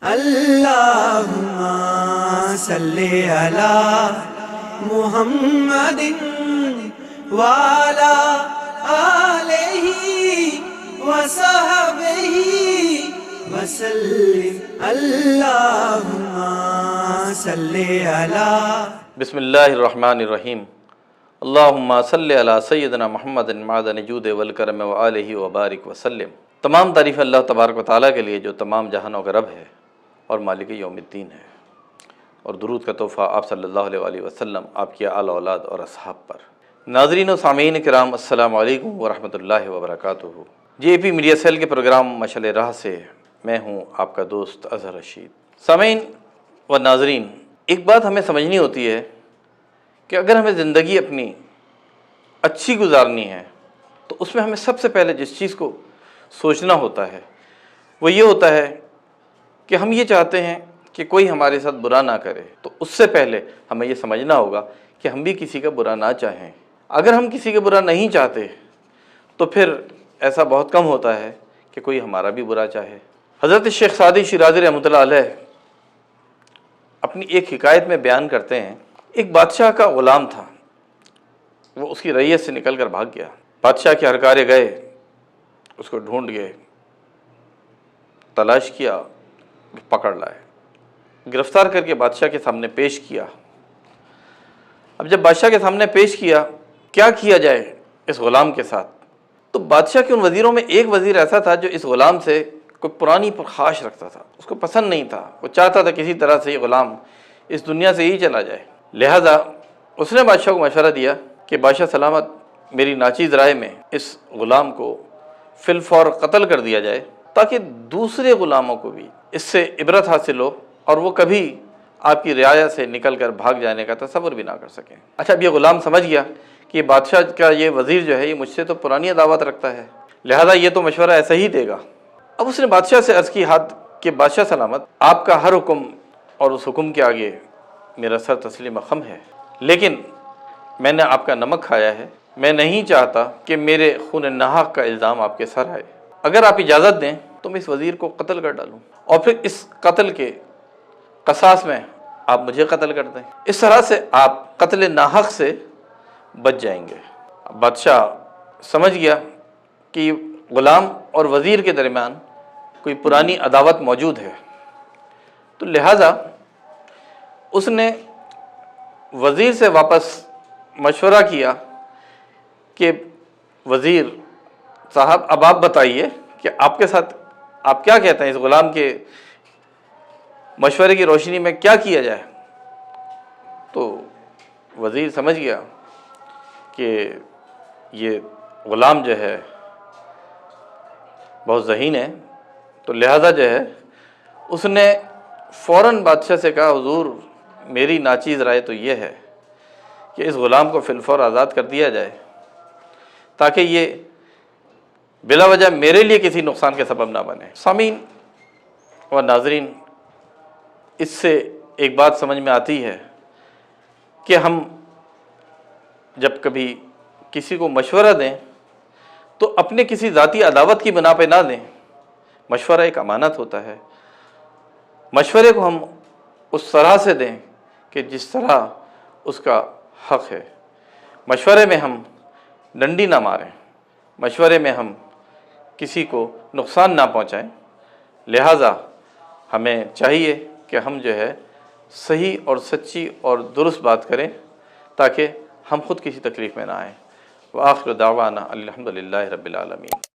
اللہم صلی علی محمد وعلی آلہ وصحبہ وسلم۔ اللہم صلی علی۔ بسم اللہ الرحمن الرحیم۔ اللہم صلی علی سیدنا محمد معدن جود والکرم وآلہ وبارک وسلم۔ تمام تعریف اللہ تبارک و تعالیٰ کے لیے جو تمام جہانوں کا رب ہے اور مالک یوم الدین ہے، اور درود کا تحفہ آپ صلی اللہ علیہ وسلم، آپ کی آل اولاد اور اصحاب پر۔ ناظرین و سامعین کرام، السلام علیکم ورحمۃ اللہ وبرکاتہ۔ جی اے پی میڈیا سیل کے پروگرام مشعل راہ سے میں ہوں آپ کا دوست اظہر رشید۔ سامعین و ناظرین، ایک بات ہمیں سمجھنی ہوتی ہے کہ اگر ہمیں زندگی اپنی اچھی گزارنی ہے تو اس میں ہمیں سب سے پہلے جس چیز کو سوچنا ہوتا ہے وہ یہ ہوتا ہے کہ ہم یہ چاہتے ہیں کہ کوئی ہمارے ساتھ برا نہ کرے، تو اس سے پہلے ہمیں یہ سمجھنا ہوگا کہ ہم بھی کسی کا برا نہ چاہیں۔ اگر ہم کسی کا برا نہیں چاہتے تو پھر ایسا بہت کم ہوتا ہے کہ کوئی ہمارا بھی برا چاہے۔ حضرت شیخ سعدی شیرازی رحمۃ اللہ علیہ اپنی ایک حکایت میں بیان کرتے ہیں، ایک بادشاہ کا غلام تھا، وہ اس کی رعیت سے نکل کر بھاگ گیا۔ بادشاہ کے ہرکارے گئے، اس کو ڈھونڈ گئے، تلاش کیا، پکڑ لائے، گرفتار کر کے بادشاہ کے سامنے پیش کیا۔ اب جب بادشاہ کے سامنے پیش کیا، کیا کیا جائے اس غلام کے ساتھ؟ تو بادشاہ کے ان وزیروں میں ایک وزیر ایسا تھا جو اس غلام سے کوئی پرانی پرخاش رکھتا تھا، اس کو پسند نہیں تھا، وہ چاہتا تھا کسی طرح سے یہ غلام اس دنیا سے ہی چلا جائے۔ لہذا اس نے بادشاہ کو مشورہ دیا کہ بادشاہ سلامت، میری ناچیز رائے میں اس غلام کو فی الفور قتل کر دیا جائے تاکہ دوسرے غلاموں کو بھی اس سے عبرت حاصل ہو اور وہ کبھی آپ کی رعایا سے نکل کر بھاگ جانے کا تصور بھی نہ کر سکیں۔ اچھا، اب یہ غلام سمجھ گیا کہ یہ بادشاہ کا یہ وزیر جو ہے یہ مجھ سے تو پرانی عداوت رکھتا ہے، لہذا یہ تو مشورہ ایسا ہی دے گا۔ اب اس نے بادشاہ سے عرض کی حد کہ بادشاہ سلامت، آپ کا ہر حکم اور اس حکم کے آگے میرا سر تسلیم خم ہے، لیکن میں نے آپ کا نمک کھایا ہے، میں نہیں چاہتا کہ میرے خون ناحق کا الزام آپ کے سر آئے۔ اگر آپ اجازت دیں تو میں اس وزیر کو قتل کر ڈالوں اور پھر اس قتل کے قصاص میں آپ مجھے قتل کر دیں، اس طرح سے آپ قتل ناحق سے بچ جائیں گے۔ بادشاہ سمجھ گیا کہ غلام اور وزیر کے درمیان کوئی پرانی عداوت موجود ہے، تو لہٰذا اس نے وزیر سے واپس مشورہ کیا کہ وزیر صاحب، اب آپ بتائیے کہ آپ کے ساتھ آپ کیا کہتے ہیں، اس غلام کے مشورے کی روشنی میں کیا کیا جائے؟ تو وزیر سمجھ گیا کہ یہ غلام جو ہے بہت ذہین ہے، تو لہذا جو ہے اس نے فوراً بادشاہ سے کہا، حضور میری ناچیز رائے تو یہ ہے کہ اس غلام کو فی الفور آزاد کر دیا جائے تاکہ یہ بلا وجہ میرے لیے کسی نقصان کے سبب نہ بنے۔ سامعین و ناظرین، اس سے ایک بات سمجھ میں آتی ہے کہ ہم جب کبھی کسی کو مشورہ دیں تو اپنے کسی ذاتی عداوت کی بنا پہ نہ دیں۔ مشورہ ایک امانت ہوتا ہے، مشورے کو ہم اس طرح سے دیں کہ جس طرح اس کا حق ہے۔ مشورے میں ہم ڈنڈی نہ ماریں، مشورے میں ہم کسی کو نقصان نہ پہنچائیں، لہٰذا ہمیں چاہیے کہ ہم جو ہے صحیح اور سچی اور درست بات کریں تاکہ ہم خود کسی تکلیف میں نہ آئیں۔ وآخر دعوانا الحمدللہ رب العالمین۔